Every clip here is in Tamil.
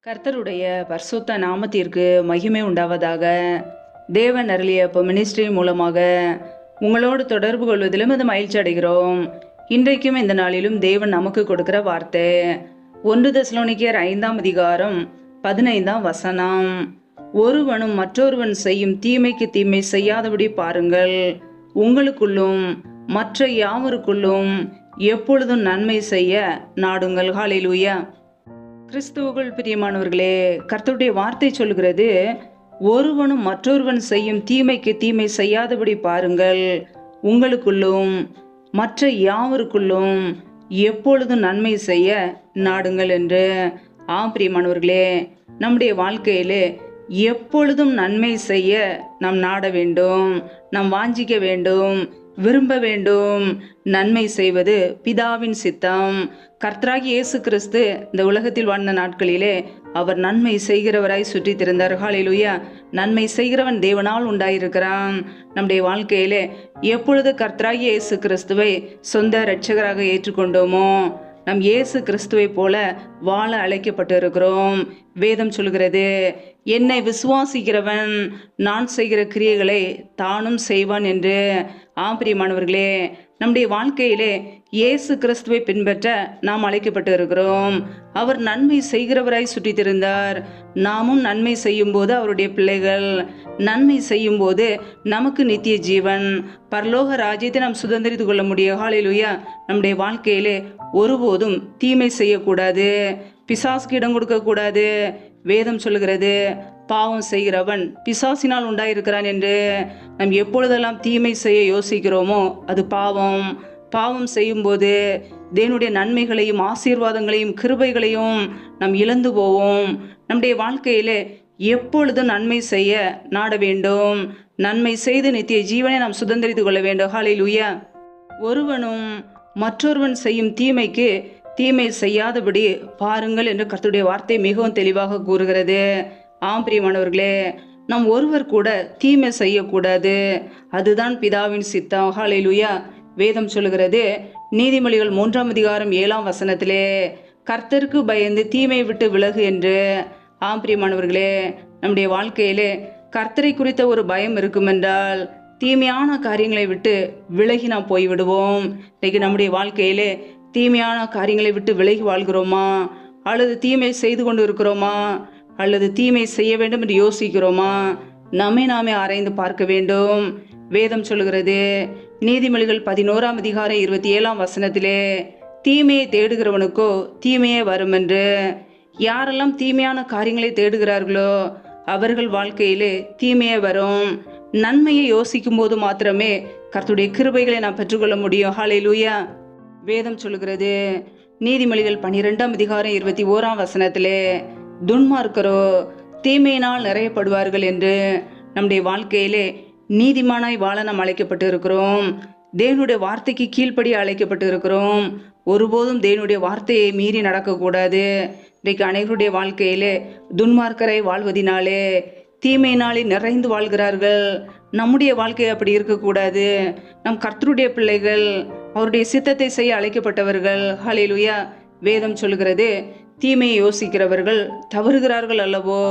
கர்த்தருடைய பரிசுத்த நாமத்திற்கு மகிமை உண்டாவதாக. தேவன் அருளிய மினிஸ்ட்ரி மூலமாக உங்களோடு தொடர்பு கொள்வதிலும் அது மகிழ்ச்சி அடைகிறோம். இன்றைக்கும் இந்த நாளிலும் தேவன் நமக்கு கொடுக்கிற வார்த்தை 1 தெசலோனிக்கேயர் 5ஆம் அதிகாரம் 15ஆம் வசனம். ஒருவனும் மற்றொருவன் செய்யும் தீமைக்கு தீமை செய்யாதபடி பாருங்கள். உங்களுக்குள்ளும் மற்ற யாவருக்குள்ளும் எப்பொழுதும் நன்மை செய்ய நாடுங்கள். ஹல்லேலூயா. கிறிஸ்துவுக்குள் பிரியமானவர்களே, கர்த்தருடைய வார்த்தை சொல்கிறது, ஒருவனும் மற்றொருவன் செய்யும் தீமைக்கு தீமை செய்யாதபடி பாருங்கள். உங்களுக்குள்ளும் மற்ற யாவருக்குள்ளும் எப்பொழுதும் நன்மை செய்ய நாடுங்கள் என்று. பிரியமானவர்களே, நம்முடைய வாழ்க்கையிலே எப்பொழுதும் நன்மை செய்ய நாம் நாட வேண்டும், நாம் வாஞ்சிக்க வேண்டும், விரும்ப வேண்டும். நன்மை செய்வது பிதாவின் சித்தம். கர்த்தராகிய இயேசு கிறிஸ்து இந்த உலகத்தில் வாழ்ந்த நாட்களிலே அவர் நன்மை செய்கிறவராய் சுற்றி திரிந்தார். ஹல்லேலூயா. நன்மை செய்கிறவன் தேவனால் உண்டாயிருக்கிறான். நம்முடைய வாழ்க்கையிலே எப்பொழுது கர்த்தராகிய இயேசு கிறிஸ்துவை சொந்த இரட்சகராக ஏற்றுக்கொண்டோமோ, நம் இயேசு கிறிஸ்துவை போல வாழ அழைக்கப்பட்டு இருக்கிறோம். வேதம் சொல்கிறது, என்னை விசுவாசிக்கிறவன் நான் செய்கிற கிரியைகளை தானும் செய்வான் என்று. பிரியமானவர்களே, நம்முடைய வாழ்க்கையிலே இயேசு கிறிஸ்துவை பின்பற்ற நாம் அழைக்கப்பட்டு இருக்கிறோம். அவர் நன்மை செய்கிறவராய் சுற்றி திரிந்தார். நாமும் நன்மை செய்யும் போது அவருடைய பிள்ளைகள், நன்மை செய்யும் போது நமக்கு நித்திய ஜீவன், பரலோக ராஜ்யத்தை நாம் சுதந்திரித்து கொள்ள முடியும். ஹல்லேலூயா. நம்முடைய வாழ்க்கையிலே ஒருபோதும் தீமை செய்யக்கூடாது, பிசாசுக்கு இடம் கொடுக்கக்கூடாது. வேதம் சொல்கிறது, பாவம் செய்கிறவன் பிசாசினால் உண்டாயிருக்கிறான் என்று. நாம் எப்பொழுதெல்லாம் தீமை செய்ய யோசிக்கிறோமோ அது பாவம். பாவம் செய்யும்போது தேவனுடைய நன்மைகளையும் ஆசீர்வாதங்களையும் கிருபைகளையும் நாம் இழந்து போவோம். நம்முடைய வாழ்க்கையிலே எப்பொழுதும் நன்மை செய்ய நாட வேண்டும். நன்மை செய்து நித்திய ஜீவனை நாம் சுதந்திரித்து கொள்ள வேண்டும். ஹல்லேலூயா. ஒருவனும் மற்றொருவன் செய்யும் தீமைக்கு தீமை செய்யாதபடி பாருங்கள் என்று கர்த்தருடைய வார்த்தை மிகவும் தெளிவாக கூறுகிறது. பிரியமானவர்களே, நாம் ஒருவர் கூட தீமை செய்யக்கூடாது. அதுதான் பிதாவின் சித்தம். ஹல்லேலூயா. வேதம் சொல்லுகிறது, நீதிமொழிகள் 3ஆம் அதிகாரம் 7ஆம் வசனத்திலே, கர்த்தருக்கு பயந்து தீமை விட்டு விலகு என்று. பிரியமானவர்களே, நம்முடைய வாழ்க்கையிலே கர்த்தரை குறித்த ஒரு பயம் இருக்குமென்றால் தீமையான காரியங்களை விட்டு விலகி நாம் போய்விடுவோம். இன்னைக்கு நம்முடைய வாழ்க்கையிலே தீமையான காரியங்களை விட்டு விலகி வாழ்கிறோமா, அல்லது தீமை செய்து கொண்டு இருக்கிறோமா, அல்லது தீமை செய்ய வேண்டும் என்று யோசிக்கிறோமா? நம்மை நாமே ஆராய்ந்து பார்க்க வேண்டும். வேதம் சொல்கிறது, நீதிமொழிகள் 11ஆம் அதிகாரம் 27ஆம் வசனத்திலே, தீமையை தேடுகிறவனுக்கோ தீமையே வரும் என்று. யாரெல்லாம் தீமையான காரியங்களை தேடுகிறார்களோ அவர்கள் வாழ்க்கையிலே தீமையே வரும். நன்மையை யோசிக்கும் போது மாத்திரமே கர்த்தருடைய கிருபைகளை நாம் பெற்றுக்கொள்ள முடியும். ஹல்லேலூயா. வேதம் சொல்கிறது, நீதிமொழிகள் 12ஆம் அதிகாரம் 21ஆம் வசனத்திலே, துன்மார்க்கரோ தீமையினால் நிறையப்படுவார்கள் என்று. நம்முடைய வாழ்க்கையிலே நீதிமானாய் வாழ நாம் அழைக்கப்பட்டு இருக்கிறோம். தேவனுடைய வார்த்தைக்கு கீழ்ப்படி அழைக்கப்பட்டு இருக்கிறோம். ஒருபோதும் தேவனுடைய வார்த்தையை மீறி நடக்கக்கூடாது. இன்றைக்கு அனைவருடைய வாழ்க்கையிலே துன்மார்க்கரை வாழ்வதினாலே தீமையினாலே நிறைந்து வாழ்கிறார்கள். நம்முடைய வாழ்க்கை அப்படி இருக்கக்கூடாது. நம் கர்த்தருடைய பிள்ளைகள், அவருடைய சித்தத்தை செய்ய அழைக்கப்பட்டவர்கள். ஹல்லேலூயா. வேதம் சொல்கிறது, தீமையை யோசிக்கிறவர்கள் தவறுகிறார்கள் அல்லவோ,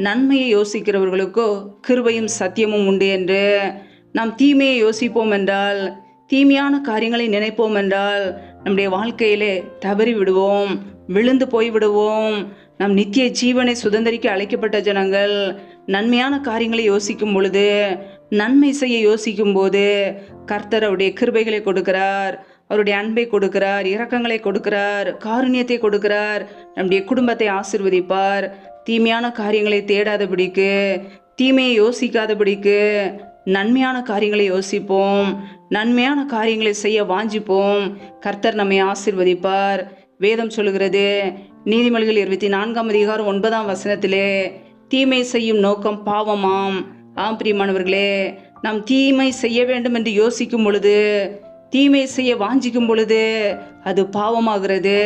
நன்மையை யோசிக்கிறவர்களுக்கோ கிருபையும் சத்தியமும் உண்டு என்று. நாம் தீமையை யோசிப்போம் என்றால், தீமையான காரியங்களை நினைப்போம் என்றால் நம்முடைய வாழ்க்கையிலே தவறி விடுவோம், விழுந்து போய்விடுவோம். நம் நித்திய ஜீவனை சுதந்திரிக்க அழைக்கப்பட்ட ஜனங்கள் நன்மையான காரியங்களை யோசிக்கும் பொழுது, நன்மை செய்ய யோசிக்கும் போது கர்த்தர் அவருடைய கிருபைகளை கொடுக்கிறார், அவருடைய அன்பை கொடுக்கிறார், இரக்கங்களை கொடுக்கிறார், காருண்யத்தை கொடுக்கிறார், நம்முடைய குடும்பத்தை ஆசீர்வதிப்பார். தீமையான காரியங்களை தேடாதபடிக்கு, தீமையை யோசிக்காதபடிக்கு நன்மையான காரியங்களை யோசிப்போம், நன்மையான காரியங்களை செய்ய வாஞ்சிப்போம். கர்த்தர் நம்மை ஆசீர்வதிப்பார். வேதம் சொல்லுகிறது, நீதிமொழிகள் 24ஆம் அதிகாரம் 9ஆம் வசனத்திலே, தீமை செய்யும் நோக்கம் பாவமாம். பிரியமானவர்களே, நாம் தீமை செய்ய வேண்டும் என்று யோசிக்கும் பொழுது, தீமை செய்ய வாஞ்சிக்கும் பொழுது அது பாவமாகிறது.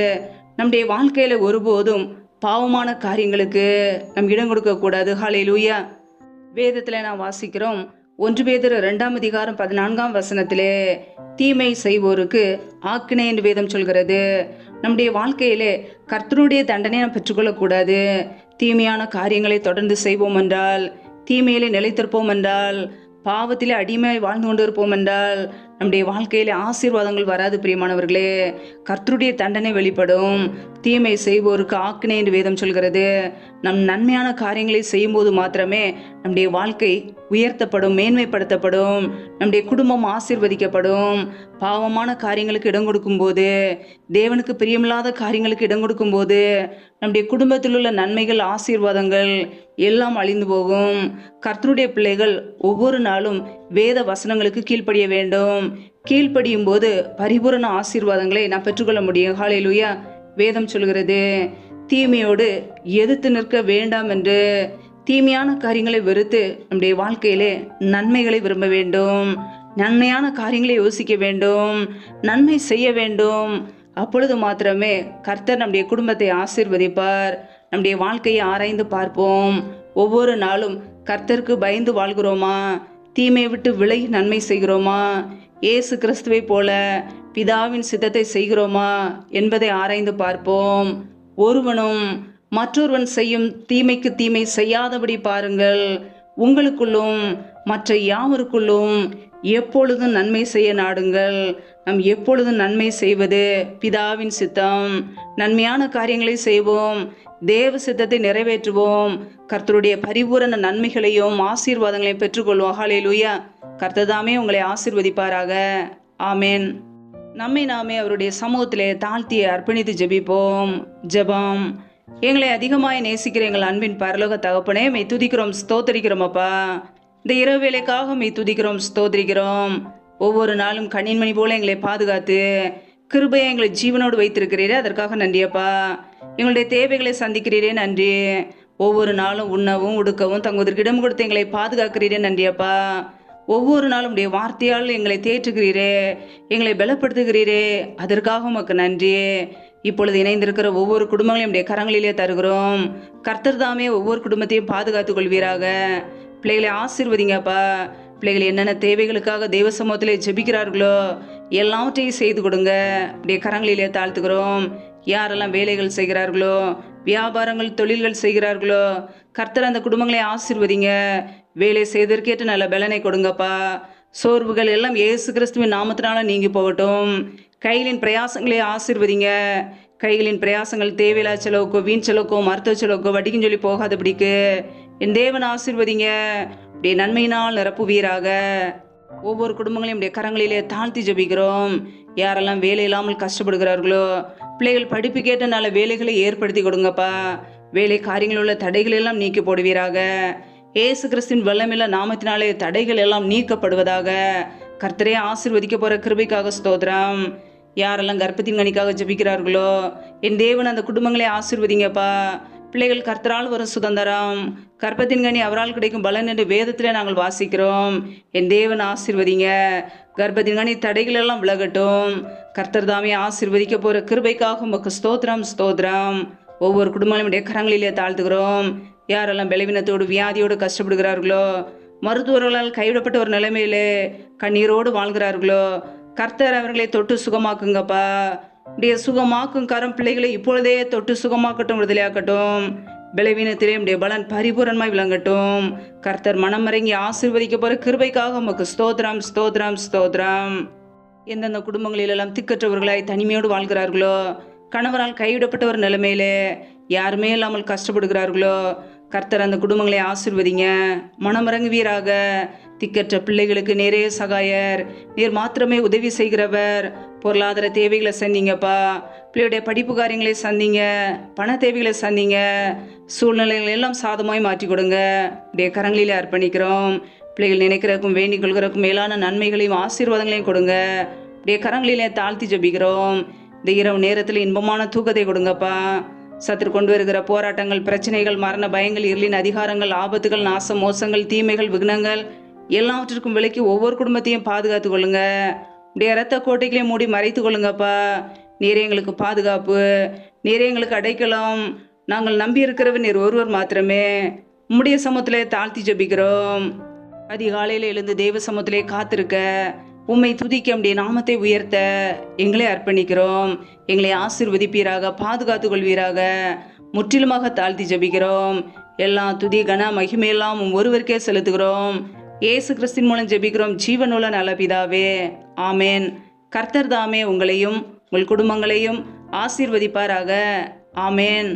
நம்முடைய வாழ்க்கையில ஒருபோதும் பாவமான காரியங்களுக்கு நம் இடம் கொடுக்கக்கூடாது. ஹல்லேலூயா. வேதத்தில் நாம் வாசிக்கிறோம், 1 பேதுரு 2ஆம் அதிகாரம் 14ஆம் வசனத்திலே, தீமை செய்வோருக்கு ஆக்கினை என்று வேதம் சொல்கிறது. நம்முடைய வாழ்க்கையிலே கர்த்தருடைய தண்டனையை நாம் பெற்றுக்கொள்ளக்கூடாது. தீமையான காரியங்களை தொடர்ந்து செய்வோம் என்றால், தீமையிலே நிலைத்திருப்போம் என்றால், பாவத்திலே அடிமையாய் வாழ்ந்து கொண்டு இருப்போம் என்றால் நம்முடைய வாழ்க்கையிலே ஆசீர்வாதங்கள் வராது. பிரியமானவர்களே, கர்த்தருடைய தண்டனை வெளிப்படும். தீமை செய்வோருக்கு ஆக்கினை என்று வேதம் சொல்கிறது. நம் நன்மையான காரியங்களை செய்யும்போது மாத்திரமே நம்முடைய வாழ்க்கை உயர்த்தப்படும், மேன்மைப்படுத்தப்படும், நம்முடைய குடும்பம் ஆசீர்வதிக்கப்படும். பாவமான காரியங்களுக்கு இடம் கொடுக்கும்போது, தேவனுக்கு பிரியமில்லாத காரியங்களுக்கு இடம் கொடுக்கும்போது நம்முடைய குடும்பத்தில் உள்ள நன்மைகள், ஆசீர்வாதங்கள் எல்லாம் அழிந்து போகும். கர்த்தருடைய பிள்ளைகள் ஒவ்வொரு நாளும் வேத வசனங்களுக்கு கீழ்ப்படிய வேண்டும். கீழ்ப்படியும் போது பரிபூரண ஆசீர்வாதங்களை நாம் பெற்றுக்கொள்ள முடியும். ஹல்லேலூயா. வேதம் சொல்கிறது, தீமையோடு எதிர்த்து நிற்க வேண்டாம் என்று. தீமையான காரியங்களை வெறுத்து நம்முடைய வாழ்க்கையிலே நன்மைகளை விரும்ப வேண்டும். நன்மையான காரியங்களை யோசிக்க வேண்டும். நன்மை செய்ய வேண்டும். அப்பொழுது மாத்திரமே கர்த்தர் நம்முடைய குடும்பத்தை ஆசீர்வதிப்பார். நம்முடைய வாழ்க்கையை ஆராய்ந்து பார்ப்போம். ஒவ்வொரு நாளும் கர்த்தருக்கு பயந்து வாழ்கிறோமா? தீமையை விட்டு விலகி நன்மை செய்கிறோமா? இயேசு கிறிஸ்துவை போல பிதாவின் சித்தத்தை செய்கிறோமா என்பதை ஆராய்ந்து பார்ப்போம். ஒருவனும் மற்றொருவன் செய்யும் தீமைக்கு தீமை செய்யாதபடி பாருங்கள். உங்களுக்குள்ளும் மற்ற யாவருக்குள்ளும் எப்பொழுதும் நன்மை செய்ய நாடுங்கள். நாம் எப்பொழுதும் நன்மை செய்வது பிதாவின் சித்தம். நன்மையான காரியங்களை செய்வோம். தேவ சித்தத்தை நிறைவேற்றுவோம். கர்த்தருடைய பரிபூரண நன்மைகளையும் ஆசீர்வாதங்களையும் பெற்றுக்கொள்வோம். ஹல்லேலூயா. கர்த்தர்தாமே உங்களை ஆசீர்வதிப்பாராக. ஆமேன். நம்மை நாமே அவருடைய சமூகத்திலே தாழ்த்தி அர்ப்பணித்து ஜெபிப்போம். ஜெபம். எங்களை அதிகமாய் நேசிக்கிற எங்கள் அன்பின் பரலோக தகப்பனே, மெய் துதிக்கிறோம், ஸ்தோத்தரிக்கிறோம் அப்பா. இந்த இரவு வேலைக்காக மெய் துதிக்கிறோம், ஸ்தோத்திரிக்கிறோம். ஒவ்வொரு நாளும் கண்ணின்மணி போல எங்களை பாதுகாத்து கிருபையை எங்களை ஜீவனோடு வைத்திருக்கிறீரே, அதற்காக நன்றியப்பா. எங்களுடைய தேவைகளை சந்திக்கிறீரே, நன்றி. ஒவ்வொரு நாளும் உண்ணவும் உடுக்கவும் தங்குவதற்கு இடம் கொடுத்து எங்களை பாதுகாக்கிறீரே, நன்றியப்பா. ஒவ்வொரு நாளும் உடைய வார்த்தையால் எங்களை தேற்றுகிறீரே, எங்களை பலப்படுத்துகிறீரே, அதற்காக உமக்கு நன்றி. இப்பொழுது இணைந்திருக்கிற ஒவ்வொரு குடும்பங்களையும் உடைய கரங்களிலே தருகிறோம். கர்த்தர் தாமே ஒவ்வொரு குடும்பத்தையும் பாதுகாத்துக் கொள்வீராக. பிள்ளைகளை ஆசீர்வதிங்கப்பா. பிள்ளைகள் என்னென்ன தேவைகளுக்காக தெய்வ சமூகத்திலே ஜெபிக்கிறார்களோ எல்லாவற்றையும் செய்து கொடுங்க. உடைய கரங்களிலே தாழ்த்துகிறோம். யாரெல்லாம் வேலைகள் செய்கிறார்களோ, வியாபாரங்கள், தொழில்கள் செய்கிறார்களோ, கர்த்தர் அந்த குடும்பங்களை ஆசீர்வதிங்க. வேலை செய்வதற்கேற்ற நல்ல பலனை கொடுங்கப்பா. சோர்வுகள் எல்லாம் இயேசு கிறிஸ்துவின் நாமத்தினால நீங்கி போகட்டும். கைகளின் பிரயாசங்களை ஆசீர்வதிங்க. கைகளின் பிரயாசங்கள் தேவையில்லா செலவுக்கோ, வீண் செலவுக்கோ, மருத்துவ செலவுக்கோ, வட்டிக்குன்னு சொல்லி போகாதபடிக்கு என் தேவன் ஆசீர்வதிங்க. இப்படியே நன்மையினால் நிரப்புவீராக. ஒவ்வொரு குடும்பங்களையும் உடைய கரங்களிலே தாழ்த்தி ஜெபிக்கிறோம். யாரெல்லாம் வேலை இல்லாமல் கஷ்டப்படுகிறார்களோ, பிள்ளைகள் படிப்புக்கேற்ற நல்ல வேலைகளை ஏற்படுத்தி கொடுங்கப்பா. வேலை காரியங்கள் உள்ள தடைகள் எல்லாம் நீக்கி போடுவீராக. இயேசு கிறிஸ்துவின் வல்லமையுள்ள நாமத்தினாலே தடைகள் எல்லாம் நீக்கப்படுவதாக. கர்த்தரே ஆசீர்வதிக்க போற கிருபைக்காக ஸ்தோத்திரம். யாரெல்லாம் கர்ப்பத்தின் கனிக்காக ஜெபிக்கிறார்களோ, என் தேவன் அந்த குடும்பங்களை ஆசீர்வதிங்கப்பா. பிள்ளைகள் கர்த்தரால் வரும் சுதந்திரம், கர்ப்பத்தின் கனி அவரால் கிடைக்கும் பலன் என்று வேதத்திலே நாங்கள் வாசிக்கிறோம். என் தேவன் ஆசீர்வதிங்க. கர்ப்பத்தின் கனி தடைகள் எல்லாம் விலகட்டும். கர்த்தர் தாமே ஆசீர்வதிக்க போற கிருபைக்காக உமக்கு ஸ்தோத்திரம், ஸ்தோத்திரம். ஒவ்வொரு குடும்பங்களுடைய கரங்களிலே தாழ்த்துகிறோம். யாரெல்லாம் பலவீனத்தோடு வியாதியோடு கஷ்டப்படுகிறார்களோ, மருத்துவர்களால் கைவிடப்பட்ட ஒரு நிலைமையிலே கண்ணீரோடு வாழ்கிறார்களோ, கர்த்தர் அவர்களை தொட்டு சுகமாக்குங்கப்பா. உடைய சுகமாக்கும் கரம் பிள்ளைகளை இப்பொழுதே தொட்டு சுகமாக்கட்டும், விடுதலையாக்கட்டும். பலவீனத்திலே உடைய பலன் பரிபூரணமாய் விளங்கட்டும். கர்த்தர் மனம் இறங்கி ஆசீர்வதிக்க போற கிருபைக்காக உமக்கு ஸ்தோத்திரம், ஸ்தோத்திரம், ஸ்தோத்திரம். எந்தெந்த குடும்பங்களிலெல்லாம் திக்கற்றவர்களாய் தனிமையோடு வாழ்கிறார்களோ, கணவரால் கைவிடப்பட்ட ஒரு நிலைமையிலே யாருமே இல்லாமல் கஷ்டப்படுகிறார்களோ, கர்த்தர் அந்த குடும்பங்களை ஆசீர்வதிங்க. மனமிறங்குவீராக. திக்கற்ற பிள்ளைகளுக்கு நேரே சகாயர், நீர் மாத்திரமே உதவி செய்கிறவர். பொருளாதார தேவைகளை சந்திங்கப்பா. பிள்ளையுடைய படிப்பு காரியங்களை சந்திங்க. பண தேவைகளை சந்திங்க. சூழ்நிலைகள் எல்லாம் சாதமாய் மாற்றி கொடுங்க. உடைய கரங்களிலே அர்ப்பணிக்கிறோம். பிள்ளைகள் நினைக்கிறதுக்கும் வேண்டிக் கொள்கிறதுக்கும் மேலான நன்மைகளையும் ஆசீர்வாதங்களையும் கொடுங்க. உடைய கரங்களிலே தாழ்த்தி ஜெபிக்கிறோம். இந்த இரவு நேரத்தில் இன்பமான தூக்கத்தை கொடுங்கப்பா. சத்துரு கொண்டு வருகிற போராட்டங்கள், பிரச்சனைகள், மரண பயங்கள், இருளின் அதிகாரங்கள், ஆபத்துகள், நாசம், மோசங்கள், தீமைகள், விக்னங்கள் எல்லாவற்றிற்கும் விலக்கி ஒவ்வொரு குடும்பத்தையும் பாதுகாத்து கொள்ளுங்க. உடைய இரத்த கோட்டைகளையும் மூடி மறைத்து கொள்ளுங்கப்பா. நீரே எங்களுக்கு பாதுகாப்பு, நீரே எங்களுக்கு அடைக்கலம். நாங்கள் நம்பி இருக்கிறவர் நீர் ஒருவர் மாத்திரமே. உம்முடைய சமூகத்திலே தாழ்த்தி ஜெபிக்கிறோம். அதிகாலையில் எழுந்து தெய்வ சமூகத்திலே காத்திருக்க உம்மை துதிக்க உம்முடைய நாமத்தை உயர்த்த எங்களை அர்ப்பணிக்கிறோம். எங்களை ஆசீர்வதிப்பீராக, பாதுகாத்து கொள்வீராக. முற்றிலுமாக தாழ்த்தி ஜெபிக்கிறோம். எல்லா துதி கன மகிமையெல்லாம் ஒருவருக்கே செலுத்துகிறோம். இயேசு கிறிஸ்தின் மூலம் ஜெபிக்கிறோம் ஜீவனுள்ள நல்ல பிதாவே, ஆமேன். கர்த்தர் தாமே உங்களையும் உங்கள் குடும்பங்களையும் ஆசீர்வதிப்பாராக. ஆமேன்.